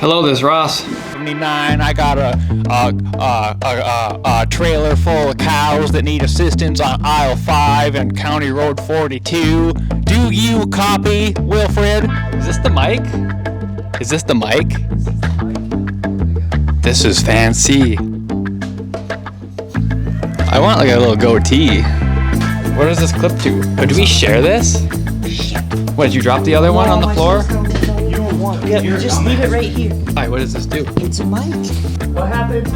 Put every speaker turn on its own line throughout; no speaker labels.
Hello, this is Ross.
79. I got a trailer full of cows that need assistance on aisle 5 and County Road 42. Do you copy, Wilfred?
Is this the mic? Is this the mic? This is fancy. I want like a little goatee. Where does this clip to? Oh, do we share this? What, did you drop the other one on the floor?
You don't want it. Yeah, you just leave it right here.
Alright, what does this do?
It's a mic.
What happened?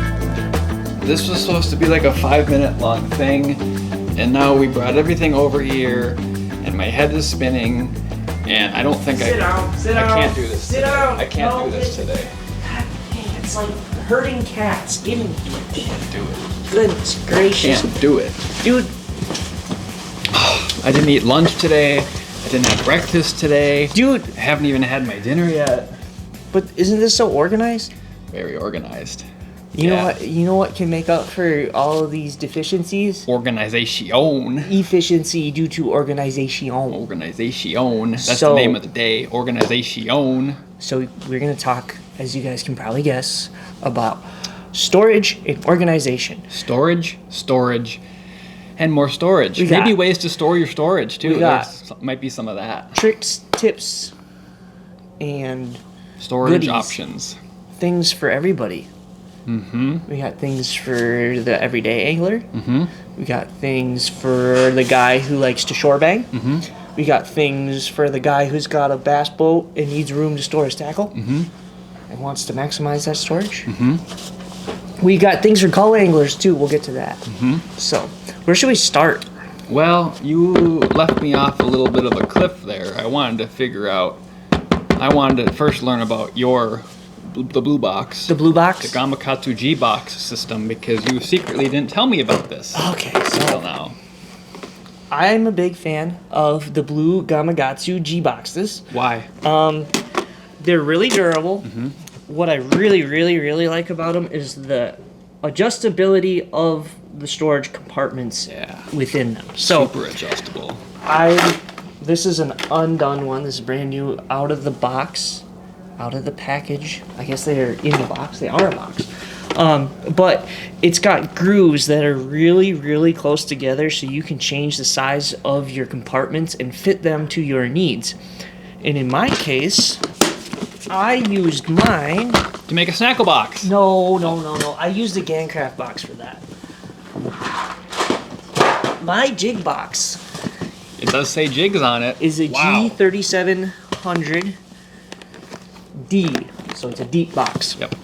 This was supposed to be like a 5-minute long thing, and now we brought everything over here, and my head is spinning, and I don't think
Sit down.
I can't do this.
Sit
today.
down.
I can't
No,
do this
listen.
today.
God dang, it's like herding cats. Give me.
Can't do it.
Goodness gracious.
Can't do it.
Dude,
I didn't eat lunch today. I didn't have breakfast today.
dude,
I haven't even had my dinner yet.
but isn't this so organized?
Very organized.
You
Yeah.
know what? You know what can make up for all of these deficiencies?
Organization.
Efficiency due to organization.
Organization. That's
So-
the name of the day. Organization.
So we're gonna talk, as you guys can probably guess, about storage and organization.
Storage, and more storage.
We got-
Maybe ways to store your storage too.
We got-
Might be some of that.
Tricks, tips, and
Storage
goodies.
options.
things for everybody.
Mm-hmm.
We got things for the everyday angler.
Mm-hmm.
We got things for the guy who likes to shore bang.
Mm-hmm.
We got things for the guy who's got a bass boat and needs room to store his tackle
Mm-hmm.
and wants to maximize that storage.
Mm-hmm.
We got things for call anglers too. We'll get to that.
Mm-hmm.
So, where should we start?
Well, you left me off a little bit of a cliff there. I wanted to first learn about the blue box.
The blue box?
The Gamakatsu G box system, because you secretly didn't tell me about this
Okay,
until
so
now.
I'm a big fan of the blue Gamakatsu G boxes.
Why?
They're really durable.
Mm-hmm.
What I really like about them is the adjustability of the storage compartments
Yeah.
within them. So
Super adjustable.
this is an undone one. This is brand new, out of the box, out of the package. I guess they are in the box. They are a box. But it's got grooves that are really close together, so you can change the size of your compartments and fit them to your needs. And in my case, I used mine.
To make a snackle box.
No. I used the Gancraft box for that. My jig box
It does say jigs on it.
is a
Wow.
G3700D, so it's a deep box.
Yep.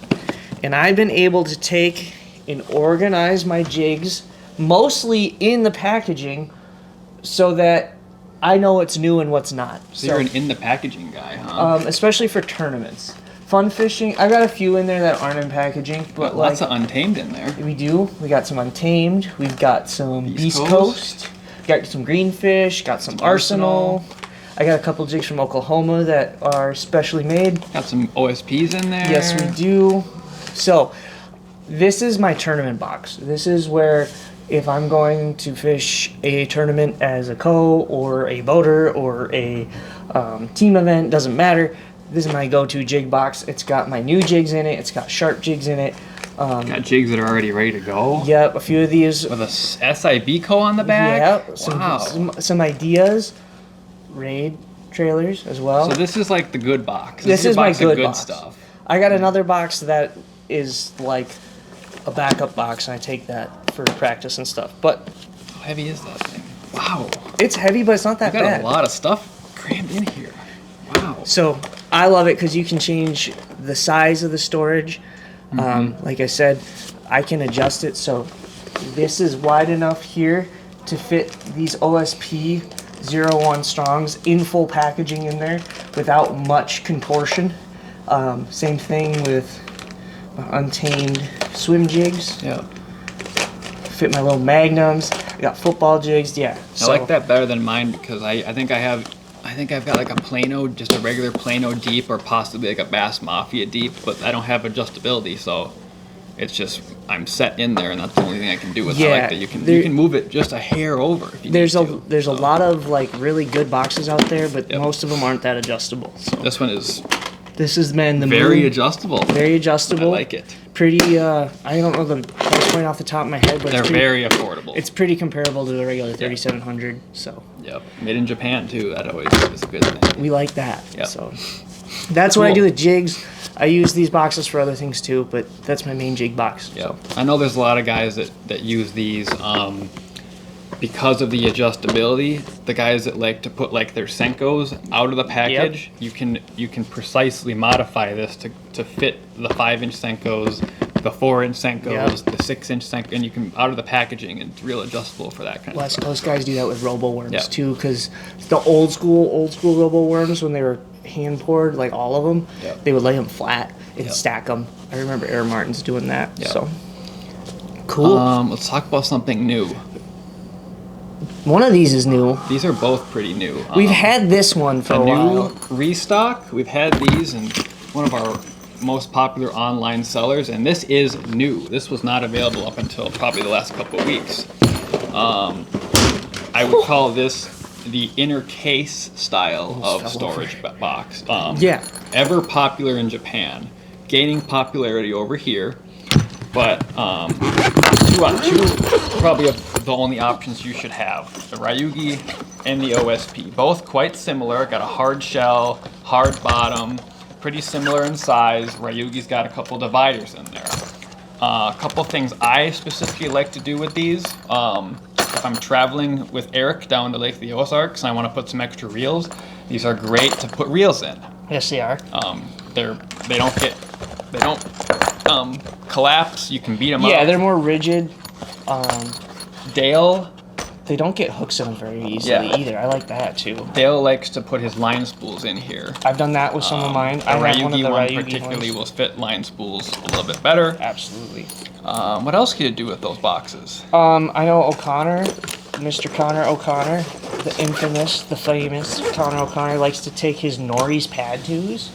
And I've been able to take and organize my jigs mostly in the packaging so that I know what's new and what's not.
So you're an in the packaging guy, huh?
Especially for tournaments. Fun fishing, I got a few in there that aren't in packaging, but like
Lots of Untamed in there.
we do. We got some Untamed. We've got some
Beast
Beast
Coast.
Coast. Got some Greenfish. Got some Arsenal. I got a couple jigs from Oklahoma that are specially made.
Got some OSPs in there.
Yes, we do. So, this is my tournament box. This is where if I'm going to fish a tournament as a co or a boater or a team event, doesn't matter. This is my go-to jig box. It's got my new jigs in it. It's got sharp jigs in it.
Got jigs that are already ready to go.
Yep, a few of these.
With a SIB co on the back.
Yep,
Wow.
some ideas. Raid trailers as well.
So this is like the good box.
This
your
is my
box of
good
good
box.
stuff.
I got another box that is like a backup box, and I take that for practice and stuff. But
How heavy is that thing? Wow.
it's heavy, but it's not
You
that
got
bad.
a lot of stuff crammed in here. Wow.
So I love it because you can change the size of the storage. Like I said, I can adjust it so this is wide enough here to fit these OSP 01 Strongs in full packaging in there without much contortion. Same thing with Untamed swim jigs.
Yeah.
Fit my little magnums. I got football jigs. Yeah.
I like that better than mine because I think I've got like a Plano, just a regular Plano deep, or possibly like a Bass Mafia deep, but I don't have adjustability, so it's just I'm set in there, and that's the only thing I can do with it. I like that you can move it just a hair over if you
There's
need
a
to.
there's a lot of like really good boxes out there, but
Yep.
most of them aren't that adjustable. So
This one is
This has been the
Very adjustable.
Very adjustable.
I like it.
Pretty, I don't know the price point off the top of my head, but
They're
it's pretty,
very affordable.
it's pretty comparable to the regular 3700. So
Yep. Made in Japan too. That always is a good thing.
we like that.
Yep.
So that's what I
Cool.
do with jigs. I use these boxes for other things too, but that's my main jig box.
Yep.
So.
I know there's a lot of guys that use these because of the adjustability. The guys that like to put like their Senkos out of the package, you can precisely modify this to fit the 5-inch Senkos, the 4-inch Senkos, the 6-inch Senko, and you can out of the packaging. And it's real adjustable for that kind of
West
stuff.
Coast guys do that with robo worms
Yep.
too, because the old school robo worms, when they were hand poured, like all of them,
Yep.
they would lay them flat and
Yep.
stack them. I remember Air Martin's doing that.
Yep.
So cool.
Let's talk about something new.
One of these is new.
These are both pretty new.
We've had this one for a
new
while.
restock. We've had these in one of our most popular online sellers, and this is new. This was not available up until probably the last couple of weeks. I would call this the inner case style of storage box.
Yeah.
Ever popular in Japan, gaining popularity over here, but two probably of the only options you should have: the Ryugi and the OSP. Both quite similar. Got a hard shell, hard bottom, pretty similar in size. Ryugi's got a couple dividers in there. A couple things I specifically like to do with these. If I'm traveling with Eric down to Lake of the Ozarks and I want to put some extra reels, these are great to put reels in.
Yes, they are.
They don't collapse. You can beat them up.
Yeah, they're more rigid.
Dale
They don't get hooks in them very easily
Yeah.
either. I like that too.
Dale likes to put his line spools in here.
I've done that with some of mine.
The
I have one of
Ryugi
the
one
Ryugi
particularly
ones.
will fit line spools a little bit better.
Absolutely.
What else can you do with those boxes?
I know O'Connor, Mr. Connor O'Connor, the infamous, the famous Connor O'Connor likes to take his Norris pad twos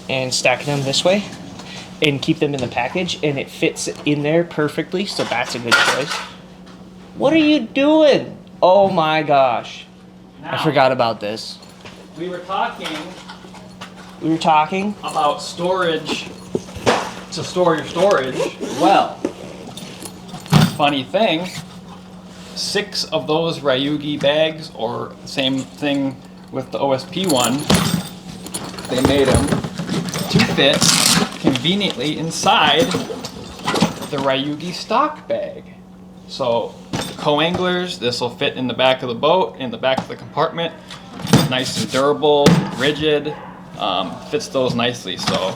and stack them this way and keep them in the package, and it fits in there perfectly, so that's a good choice. What are you doing? Oh my gosh. I forgot about this.
We were talking
We were talking.
about storage to store your storage. Well, funny thing, 6 of those Ryugi bags, or same thing with the OSP one, they made them to fit conveniently inside the Ryugi stock bag. So co-anglers, this will fit in the back of the boat, in the back of the compartment. Nice and durable, rigid, fits those nicely. So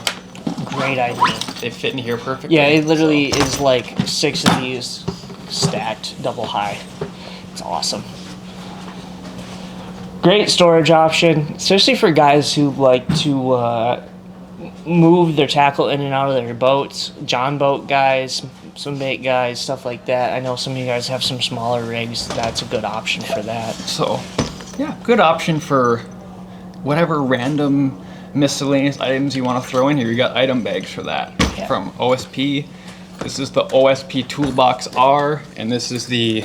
Great idea.
they fit in here perfectly.
Yeah, it literally
So,
is like 6 of these stacked double high. It's awesome. Great storage option, especially for guys who like to move their tackle in and out of their boats. John boat guys, swim bait guys, stuff like that. I know some of you guys have some smaller rigs. That's a good option for that.
so, yeah, good option for whatever random miscellaneous items you want to throw in here. You got item bags for that.
Yeah.
From OSP. This is the OSP Toolbox R, and this is the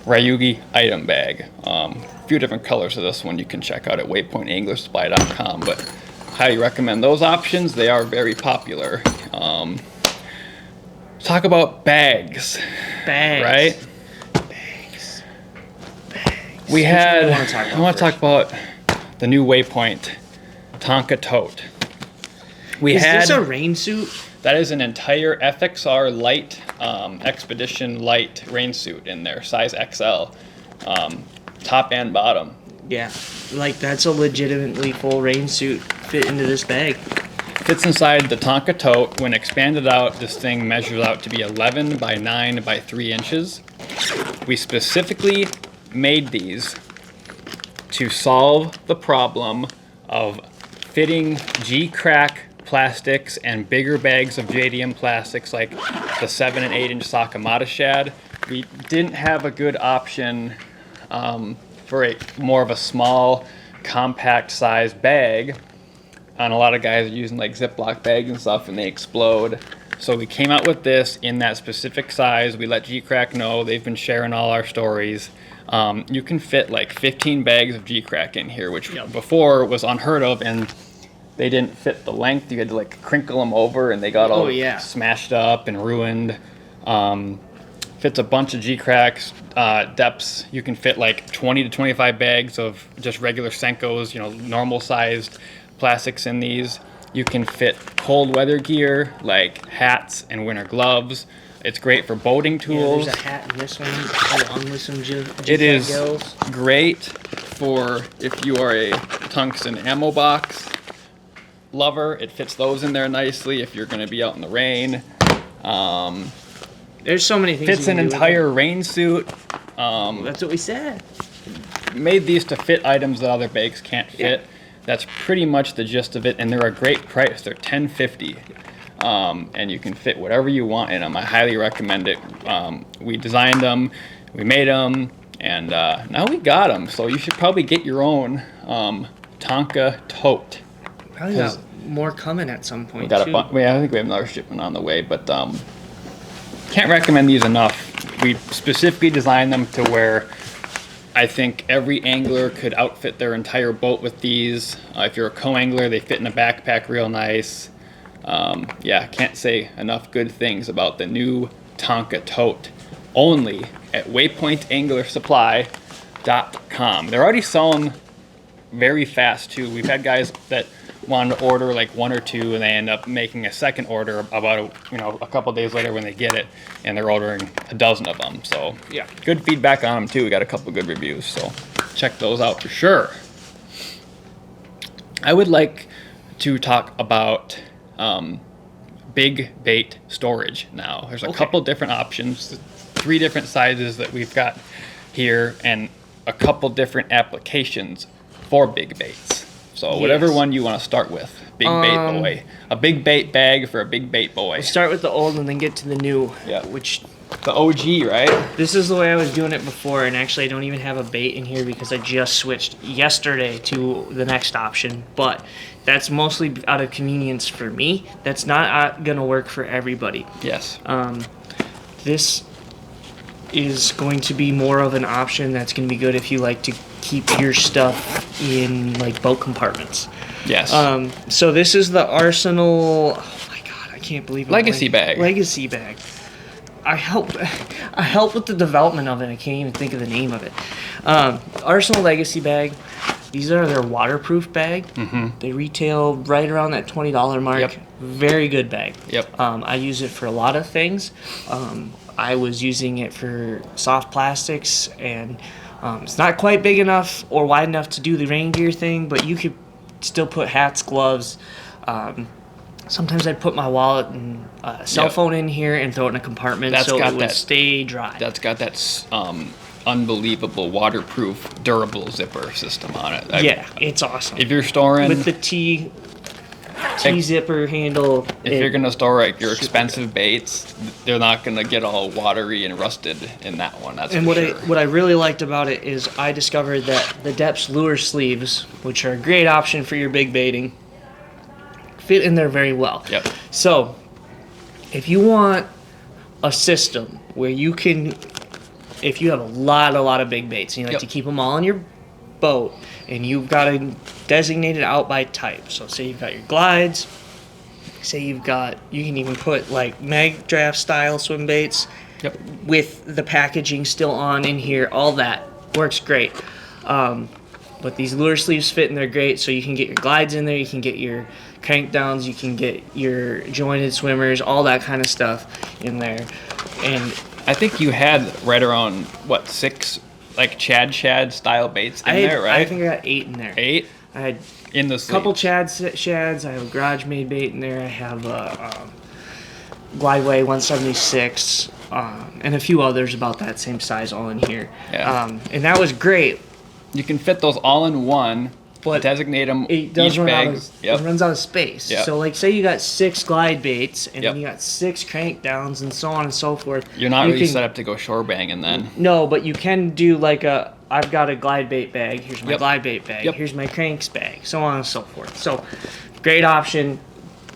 Ryugi item bag. A few different colors of this one you can check out at waypointanglersupply.com, but highly recommend those options. They are very popular. Talk about bags,
Bags.
right?
Bags.
We had,
wanna talk about
I want to talk about the new Waypoint Tonka tote.
Is this a rain suit?
That is an entire FXR light, Expedition light rain suit in there, size XL, top and bottom.
Yeah. Like that's a legitimately full rain suit fit into this bag.
Fits inside the Tonka tote. When expanded out, this thing measures out to be 11 by 9 by 3 inches. We specifically made these to solve the problem of fitting G-Crack plastics and bigger bags of JDM plastics like the 7 and 8 inch Sakamata shad. We didn't have a good option for a more of a small, compact size bag. And a lot of guys are using like Ziploc bags and stuff and they explode. So we came out with this in that specific size. We let G-Crack know. They've been sharing all our stories. You can fit like 15 bags of G-Crack in here, which before was unheard of. And they didn't fit the length. You had to like crinkle them over, and they got all smashed up and ruined. Fits a bunch of G-Cracks depths. You can fit like 20 to 25 bags of just regular Senkos, normal sized plastics in these. You can fit cold weather gear like hats and winter gloves. It's great for boating tools.
There's a hat in this one along with some
It is great for if you are a tungsten ammo box lover. It fits those in there nicely if you're going to be out in the rain.
There's so many things.
Fits an entire rain suit.
That's what we said.
Made these to fit items that other bags can't fit. Yeah. That's pretty much the gist of it, and they're a great price. They're $10.50, and you can fit whatever you want in them. I highly recommend it. We designed them, we made them, and now we got them. So you should probably get your own Tonka tote.
Probably got more coming at some point.
I think we have another shipment on the way, but can't recommend these enough. We specifically designed them to where I think every angler could outfit their entire boat with these. If you're a co-angler, they fit in a backpack real nice. Can't say enough good things about the new Tonka tote. Only at waypointanglersupply.com. They're already selling very fast too. We've had guys that wanted to order like one or two, and they end up making a second order about a couple days later when they get it, and they're ordering a dozen of them. So yeah, good feedback on them too. We got a couple good reviews, so check those out for sure. I would like to talk about big bait storage now. There's a couple different options, 3 different sizes that we've got here, and a couple different applications for big baits. So whatever one you want to start with. Big bait boy. A big bait bag for a big bait boy.
We'll start with the old and then get to the new.
Yeah. The OG, right?
This is the way I was doing it before, and actually I don't even have a bait in here because I just switched yesterday to the next option. But that's mostly out of convenience for me. That's not going to work for everybody.
Yes.
This is going to be more of an option that's going to be good if you like to keep your stuff in like boat compartments.
Yes.
So this is the Arsenal. Oh my god, I can't believe it.
Legacy bag.
Legacy bag. I helped with the development of it. I can't even think of the name of it. Arsenal Legacy bag. These are their waterproof bag. Mm-hmm. They retail right around that $20 mark.
Yep.
Very good bag.
Yep.
I use it for a lot of things. I was using it for soft plastics, and it's not quite big enough or wide enough to do the rain gear thing, but you could still put hats, gloves. Sometimes I'd put my wallet and cell phone in here and throw it in a compartment so it would stay dry.
That's got that unbelievable waterproof durable zipper system on it.
It's awesome.
If you're storing
with the T zipper handle,
if you're gonna store like your expensive baits, they're not gonna get all watery and rusted in that one. That's
and
for sure.
what I really liked about it is I discovered that the Depths lure sleeves, which are a great option for your big baiting, fit in there very well.
Yep.
So if you want a system where you can, if you have a lot of big baits and you like to keep them all in your boat, and you've got to designate it out by type. So say you've got your glides, say you can even put like mag draft style swim baits with the packaging still on in here. All that works great. But these lure sleeves fit and they're great, so you can get your glides in there, you can get your crank downs, you can get your jointed swimmers, all that kind of stuff in there. And
I think you had right around 6 like Chad style baits in there, right?
I think I got 8 in there.
8?
I had
in the
a couple Chads. I have a garage made bait in there. I have a Glideway 176 and a few others about that same size all in here.
Yeah.
And that was great.
You can fit those all in one, but designate them
it does
each
run
bag.
It runs out of space.
Yep.
So like say you got 6 glide baits and then you got 6 crank downs and so on and so forth.
You're not really set up to go shore banging then.
No, but you can do like I've got a glide bait bag. Here's my glide bait bag. Here's my cranks bag. So on and so forth. So great option.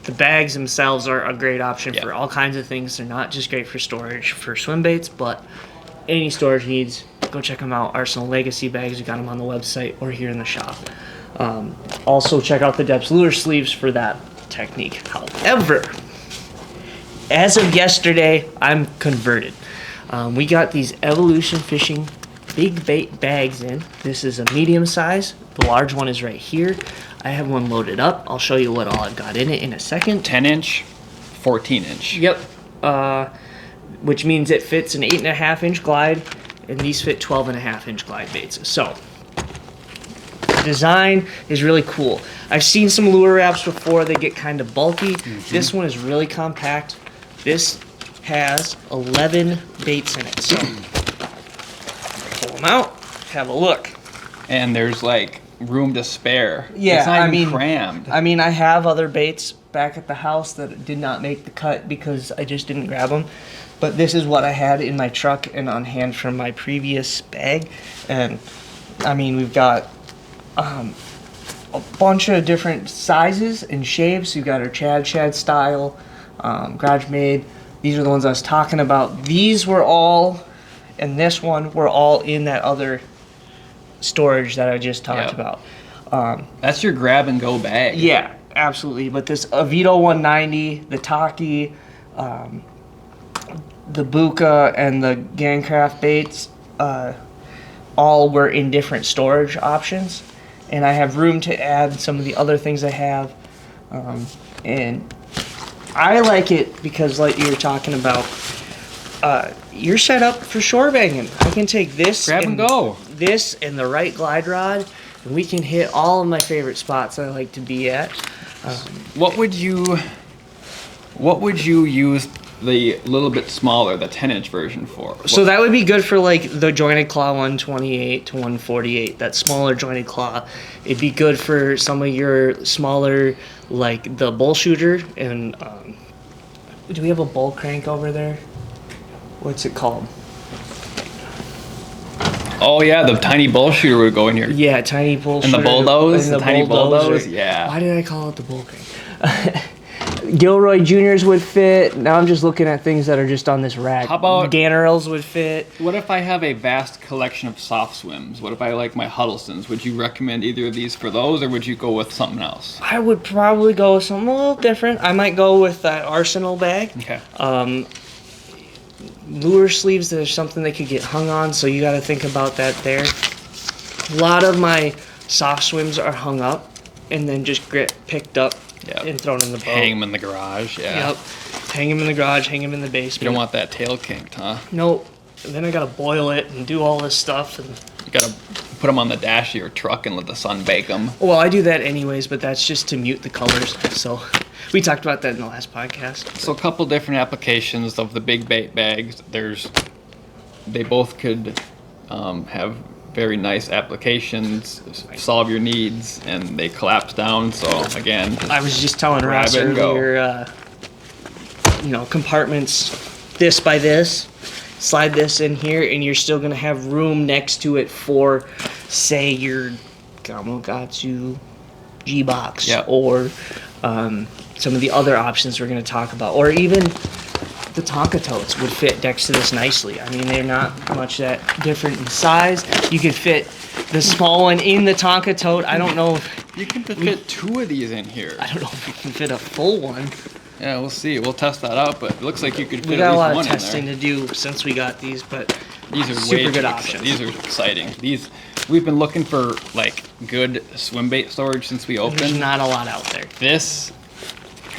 The bags themselves are a great option for all kinds of things. They're not just great for storage for swim baits, but any storage needs, go check them out. Arsenal Legacy bags. We got them on the website or here in the shop. Also, check out the Depths lure sleeves for that technique. However, as of yesterday, I'm converted. We got these Evolution Fishing big bait bags in. This is a medium size. The large one is right here. I have one loaded up. I'll show you what all I've got in it in a second.
10-inch, 14-inch.
Yep. Which means it fits an 8.5-inch glide, and these fit 12.5-inch glide baits. So, the design is really cool. I've seen some lure wraps before. They get kind of bulky. This one is really compact. This has 11 baits in it. So, pull them out, have a look.
And there's like room to spare.
Yeah,
it's not even crammed.
I mean, I have other baits back at the house that did not make the cut because I just didn't grab them. But this is what I had in my truck and on hand from my previous bag. And I mean, we've got a bunch of different sizes and shapes. We've got our Chad style, garage made. These are the ones I was talking about. These were all, and this one were all in that other storage that I just talked about.
That's your grab and go bag.
Yeah, absolutely. But this Avito 190, the Taki, the Buka, and the Gangcraft baits, all were in different storage options. And I have room to add some of the other things I have. And I like it because, like you were talking about, you're set up for shore banging. I can take this
grab and go.
This and the right glide rod, and we can hit all of my favorite spots I like to be at.
What would you use the little bit smaller, the 10-inch version for?
So that would be good for like the jointed claw 128 to 148, that smaller jointed claw. It'd be good for some of your smaller, like the bull shooter. And do we have a bull crank over there? What's it called?
Oh yeah, the tiny bull shooter would go in here.
Yeah, tiny bull shooter.
And the bulldoze,
and
the tiny bulldoze,
or,
yeah.
Why did I call it the bull crank? Gilroy Juniors would fit. Now I'm just looking at things that are just on this rack.
How about
Gannerels would fit.
What if I have a vast collection of soft swims? What if I like my Huddlestons? Would you recommend either of these for those, or would you go with something else?
I would probably go with something a little different. I might go with that Arsenal bag.
Okay.
Lure sleeves, there's something they could get hung on, so you got to think about that there. A lot of my soft swims are hung up and then just picked up and thrown in the boat.
Hang them in the garage, yeah.
Yep. Hang them in the garage, hang them in the basement.
You don't want that tail kinked, huh?
Nope. And then I got to boil it and do all this stuff. And
You gotta put them on the dash of your truck and let the sun bake them.
well, I do that anyways, but that's just to mute the colors. So we talked about that in the last podcast.
So a couple different applications of the big bait bags. They both could have very nice applications, solve your needs, and they collapse down. So again,
I was just telling Ross
grab and go.
earlier, compartments this by this, slide this in here, and you're still gonna have room next to it for, say, your Gamogatsu G-Box,
Yep.
or some of the other options we're gonna talk about, or even the Tonka totes would fit next to this nicely. I mean, they're not much that different in size. You could fit the small one in the Tonka tote. I don't know if
you can fit two of these in here.
I don't know if we can fit a full one.
Yeah, we'll see. We'll test that out, but it looks like you could fit
We
at
got a
least
lot of
one in
testing
there.
to do since we got these, but
These are
super
way
good
too
options.
These are exciting. We've been looking for like good swim bait storage since we
There's
opened.
not a lot out there.
This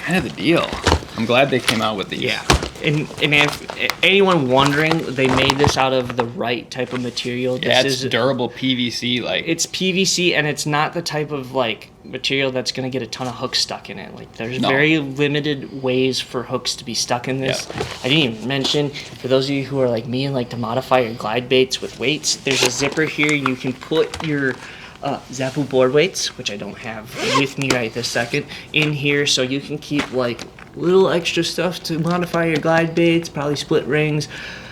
kind of the deal. I'm glad they came out with these.
Yeah. And if anyone wondering, they made this out of the right type of material.
Yeah,
This
it's
is
durable PVC. Like
it's PVC, and it's not the type of like material that's gonna get a ton of hooks stuck in it. Like there's
No.
very limited ways for hooks to be stuck in this.
Yeah.
I didn't even mention, for those of you who are like me and like to modify your glide baits with weights, there's a zipper here. You can put your Zapu board weights, which I don't have with me right this second, in here, so you can keep like little extra stuff to modify your glide baits, probably split rings.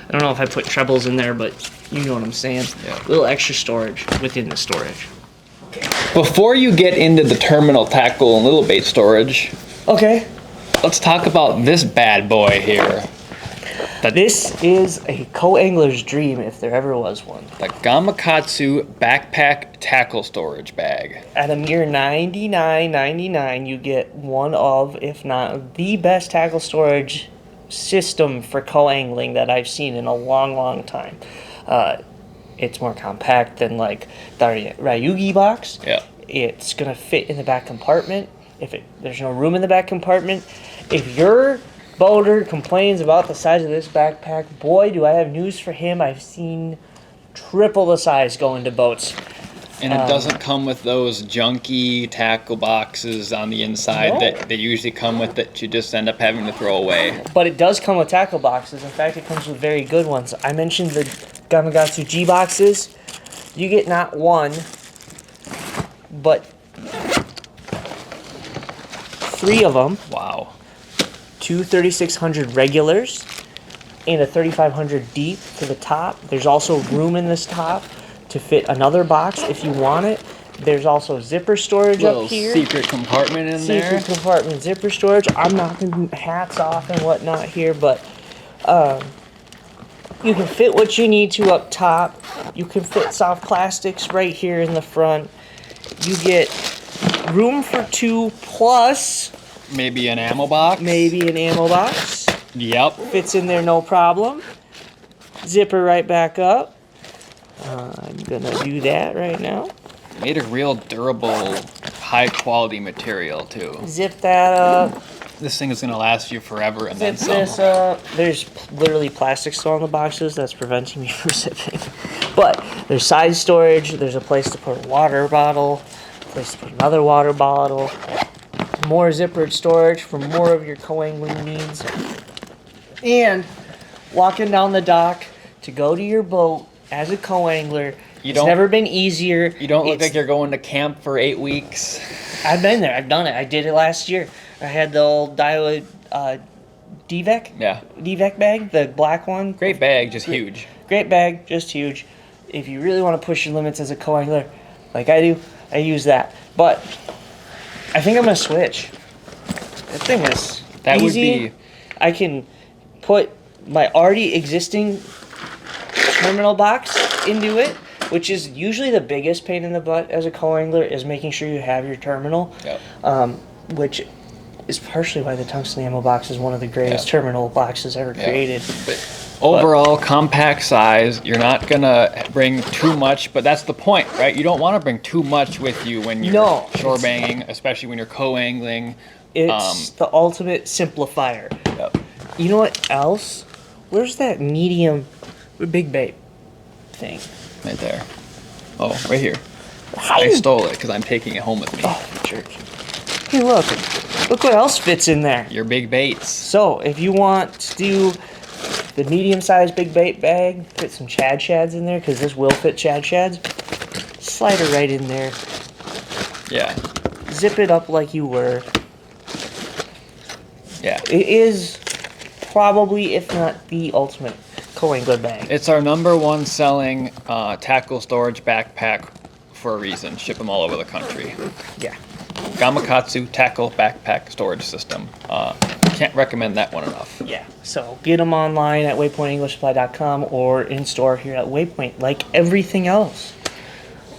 I don't know if I put trebles in there, but you know what I'm saying.
Yeah.
Little extra storage within the storage.
before you get into the terminal tackle and little bait storage,
Okay.
let's talk about this bad boy here.
This is a co-angler's dream if there ever was one.
The Gamakatsu backpack tackle storage bag.
At a mere $99.99, you get one of, if not the best tackle storage system for co-angling that I've seen in a long, long time. It's more compact than like the Ryugi box.
Yeah.
It's gonna fit in the back compartment. There's no room in the back compartment. If your boater complains about the size of this backpack, boy, do I have news for him. I've seen triple the size go into boats.
And it doesn't come with those junky tackle boxes on the inside
No.
that they usually come with that you just end up having to throw away.
But it does come with tackle boxes. In fact, it comes with very good ones. I mentioned the Gamakatsu G boxes. You get not one, but 3 of them.
Wow.
Two 3600 regulars and a 3500 deep to the top. There's also room in this top to fit another box if you want it. There's also zipper storage
Little
up here.
secret compartment in there.
Secret compartment zipper storage. I'm knocking hats off and whatnot here, but you can fit what you need to up top. You can fit soft plastics right here in the front. You get room for 2 plus
Maybe an ammo box.
maybe an ammo box.
Yep.
Fits in there no problem. Zipper right back up. I'm gonna do that right now.
Made of real durable, high quality material too.
Zip that up.
This thing is gonna last you forever and
Zip
then some.
this up. There's literally plastic still on the boxes that's preventing me from zipping. But there's side storage. There's a place to put a water bottle. A place to put another water bottle. More zippered storage for more of your co-angling needs. And walking down the dock to go to your boat as a co-angler, it's never been easier.
You don't look like you're going to camp for 8 weeks.
I've been there. I've done it. I did it last year. I had the old Daiwa DVEC.
Yeah.
DVEC bag, the black one.
Great bag, just huge.
Great bag, just huge. If you really want to push your limits as a co-angler, like I do, I use that. But I think I'm gonna switch. That thing is
That would
easy.
be.
I can put my already existing terminal box into it, which is usually the biggest pain in the butt as a co-angler, is making sure you have your terminal.
Yep.
Which is partially why the tungsten ammo box is one of the greatest terminal boxes ever created.
But overall, compact size. You're not gonna bring too much, but that's the point, right? You don't want to bring too much with you when you're shore banging, especially when you're co-angling.
It's the ultimate simplifier.
Yep.
You know what else? Where's that medium big bait thing?
Right there. Oh, right here. I stole it because I'm taking it home with me.
Oh, you jerk. Hey, look. Look what else fits in there.
Your big baits.
So, if you want to do the medium-sized big bait bag, put some Chad Shads in there, because this will fit Chad Shads. Slide it right in there.
Yeah.
Zip it up like you were.
Yeah.
It is probably, if not the ultimate co-angler bag.
It's our #1 selling tackle storage backpack for a reason. Ship them all over the country.
Yeah.
Gamakatsu tackle backpack storage system. Can't recommend that one enough.
Yeah. So get them online at waypointenglishsupply.com or in store here at Waypoint, like everything else.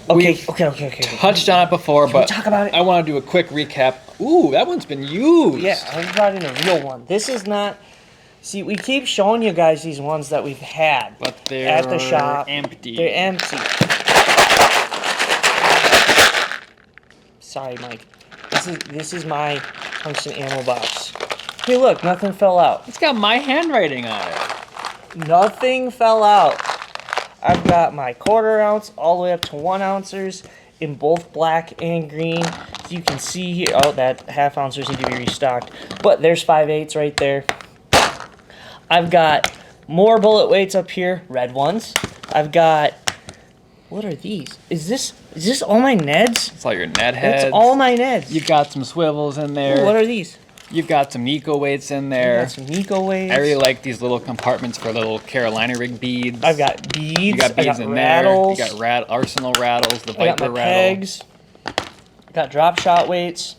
Okay. Okay.
Touched on it before,
we
but
talk about it?
I want to do a quick recap. Ooh, that one's been used.
Yeah, I brought in a real one. This is not. See, we keep showing you guys these ones that we've had,
But they're
at the shop.
empty.
They're empty. Sorry, Mike. This is my tungsten ammo box. Hey, look, nothing fell out.
It's got my handwriting on it.
Nothing fell out. I've got my 1/4 ounce all the way up to 1 ounces in both black and green. So you can see here. Oh, that 1/2 ounces need to be restocked. But there's 5/8 right there. I've got more bullet weights up here, red ones. I've got. What are these? Is this all my Neds?
It's all your net heads.
That's all my Neds.
You've got some swivels in there.
Ooh, what are these?
You've got some Nico weights in
I've
there.
got some Nico weights.
I really like these little compartments for little Carolina rig beads.
I've got beads.
You got beads
I got
in
rattles.
there. You got Arsenal rattles, the
I got
Viper
my
rattle.
pegs. I got drop shot weights.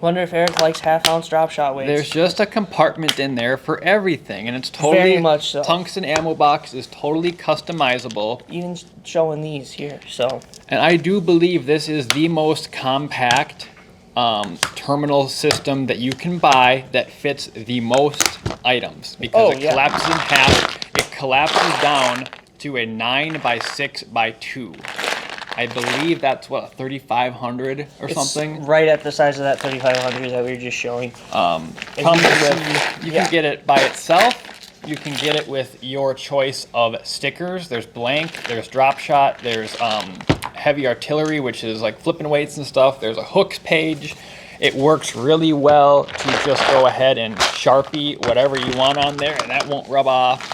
Wonder if Eric likes half-ounce drop shot weights.
There's just a compartment in there for everything, and it's totally
Very much so.
Tungsten ammo box is totally customizable.
Even showing these here, so.
And I do believe this is the most compact terminal system that you can buy that fits the most items because it collapses in half. It collapses down to a 9x6x2. I believe that's what, 3,500 or something.
Right at the size of that 3,500 that we were just showing.
You can get it by itself. You can get it with your choice of stickers. There's blank, there's drop shot, there's heavy artillery, which is like flipping weights and stuff. There's a hooks page. It works really well to just go ahead and Sharpie whatever you want on there, and that won't rub off.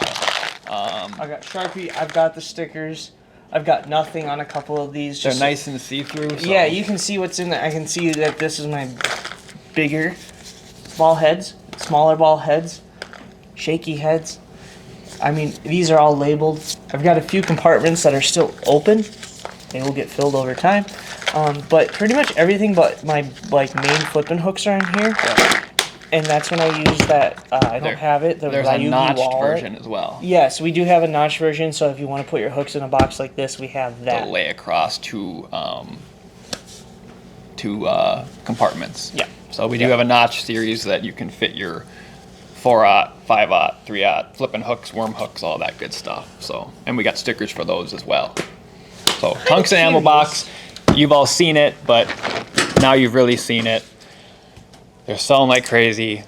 I got Sharpie, I've got the stickers. I've got nothing on a couple of these.
They're nice and see-through. So.
Yeah, you can see what's in there. I can see that this is my bigger ball heads, smaller ball heads, shaky heads. I mean, these are all labeled. I've got a few compartments that are still open. They will get filled over time. But pretty much everything but my main flipping hooks are in here. Yeah. And that's when I use that, I don't have it,
there's a notched version as well.
Yes, we do have a notched version, so if you want to put your hooks in a box like this, we have that.
To lay across two compartments.
Yeah.
So we do have a notch series that you can fit your 4-aught, 5-aught, 3-aught, flipping hooks, worm hooks, all that good stuff. So, and we got stickers for those as well. So Tungsten ammo box, you've all seen it, but now you've really seen it. They're selling like crazy,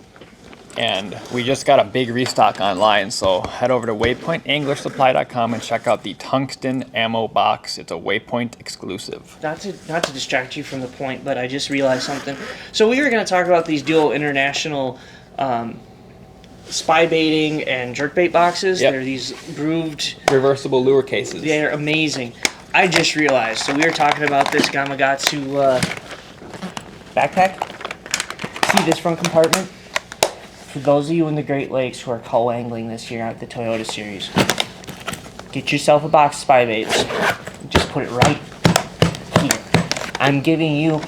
and we just got a big restock online, so head over to waypointanglersupply.com and check out the Tungsten ammo box. It's a Waypoint exclusive.
Not to distract you from the point, but I just realized something. So we were going to talk about these dual international spy baiting and jerkbait boxes.
Yep.
They're these grooved,
reversible lure cases.
They're amazing. I just realized, so we were talking about this Gamakatsu backpack. See this front compartment? For those of you in the Great Lakes who are co-angling this year at the Toyota Series, get yourself a box of spy baits. Just put it right here. I'm giving you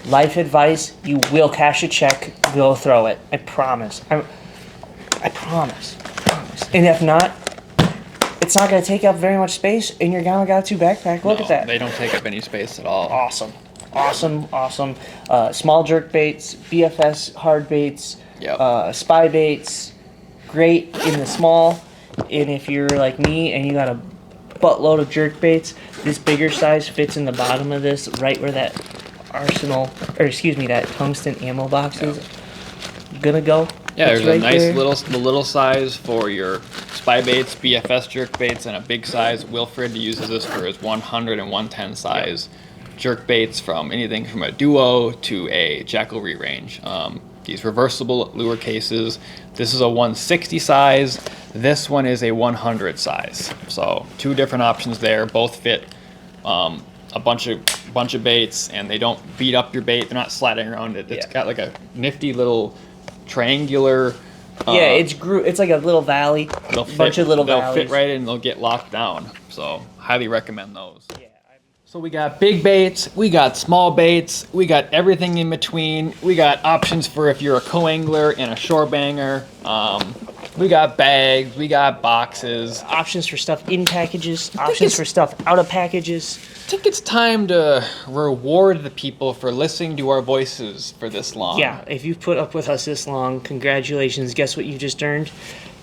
life advice. You will cash a check. We'll throw it. I promise. I promise. And if not, it's not going to take up very much space in your Gamakatsu backpack. Look at that.
They don't take up any space at all.
Awesome. Small jerk baits, BFS hard baits, spy baits, great in the small. And if you're like me and you got a buttload of jerk baits, this bigger size fits in the bottom of this, right where that that tungsten ammo box is gonna go.
Yeah, there's
right
a nice
there.
little size for your spy baits, BFS jerk baits, and a big size. Wilfred uses this for his 100 and 110 size jerk baits, from anything from a duo to a jackalry range. These reversible lure cases. This is a 160 size. This one is a 100 size. So two different options there. Both fit a bunch of baits, and they don't beat up your bait. They're not sliding around it. It's got like a nifty little triangular.
It's like a little valley. They'll
fit right in. They'll get locked down. So highly recommend those. So we got big baits, we got small baits, we got everything in between. We got options for if you're a co-angler and a shore banger. We got bags, we got boxes.
Options for stuff in packages, options for stuff out of packages.
I think it's time to reward the people for listening to our voices for this long.
Yeah, if you've put up with us this long, congratulations. Guess what you just earned?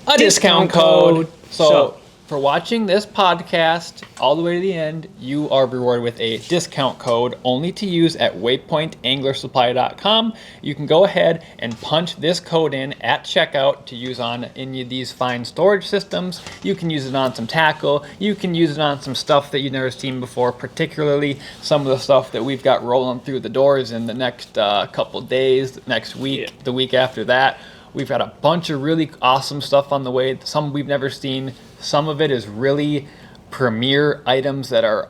A discount code. So for watching this podcast all the way to the end, you are rewarded with a discount code only to use at waypointanglersupply.com. You can go ahead and punch this code in at checkout to use on any of these fine storage systems. You can use it on some tackle. You can use it on some stuff that you've never seen before, particularly some of the stuff that we've got rolling through the doors in the next couple days, next week, the week after that. We've got a bunch of really awesome stuff on the way, some we've never seen. Some of it is really premier items that are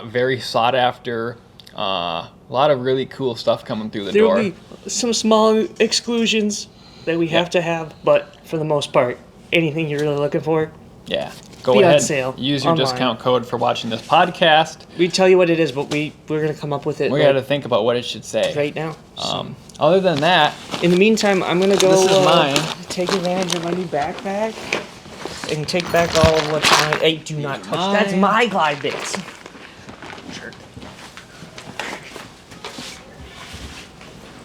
very sought after. A lot of really cool stuff coming through the door.
There will be some small exclusions that we have to have, but for the most part, anything you're really looking for,
Yeah. Go
Be on
ahead.
sale
Use your
online.
discount code for watching this podcast.
We tell you what it is, but we're gonna come up with it
We
like,
got to think about what it should say.
right now. So.
Other than that,
In the meantime, I'm gonna go.
This is mine.
Take advantage of my new backpack and take back all of what's mine. Hey, do not touch. That's
Mine.
my glide bits.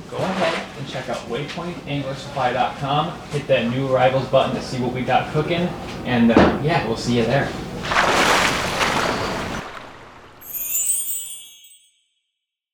go ahead and check out waypointanglersupply.com. Hit that new arrivals button to see what we got cooking, and yeah, we'll see you there.